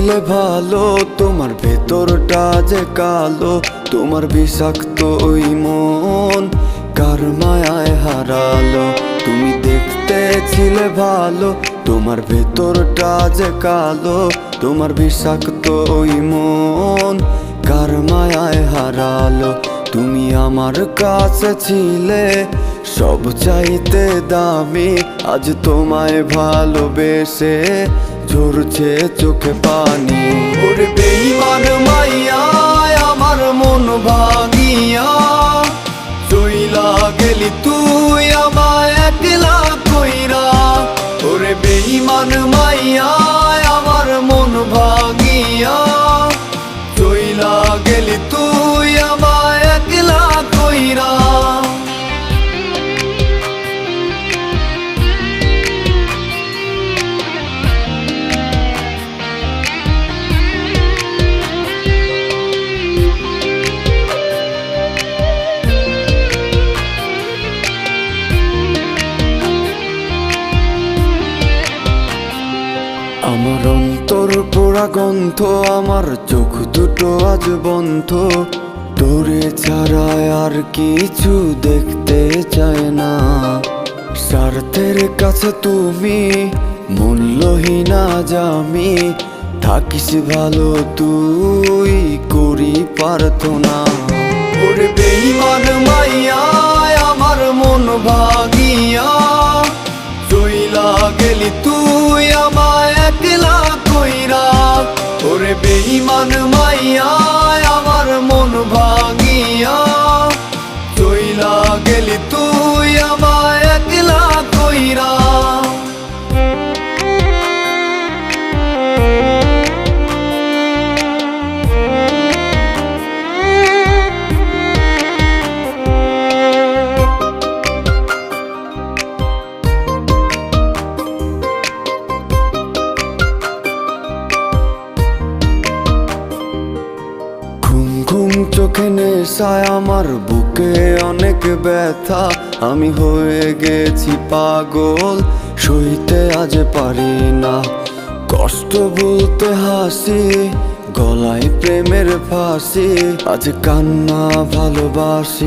ছিলে ভালো, তোমার ভেতরটা যে কালো। তোমার বিষাক্ত ওই মন কার মায়ায় হারালো। তুমি দেখতে ছিলে ভালো, তোমার ভেতরটা যে কালো। তোমার বিষাক্ত ওই মন কার মায়ায় হারালো। তুমি আমার কাছে ছিলে সব চাইতে দামি, আজ তোমায় ভালোবেসে ঝরছে চোখে পানি। ওরে বেঈমান মাইয়া আমার মন ভাঙিয়া, চইলা গেলি তুই আমায় একলা কইরা। ওরে বেঈমান মাইয়া আমার মন ভাঙিয়া, চইলা গেলি তুই আমায় একলা কইরা। আমার অন্তর পোড়া গন্ধ, আমার চোখ দুটো আজ বন্ধ। তোরে ছাড়া আর কিছু দেখতে চায় না। স্বার্থের কাছে তুমি মূল্যহীনা জামি, থাকিস ভালো তুই করি প্রার্থনা। ওরে বেঈমান মাইয়া আমার মন ভাঙিয়া, চইলা গেলি তুই আমায় একলা কইরা। ওরে বেঈমান মাইয়া আমার মন ভাঙিয়া, চইলা গেলি তুই আমায় একলা কইরা। ঘুম চোখে নেশায় আমার বুকে অনেক ব্যথা। আমি হয়ে গেছি পাগল, সইতে আজ পারি না। কষ্ট বলতে হাসি, গলায় প্রেমের ফাঁসি। আজ কান্না ভালোবাসি।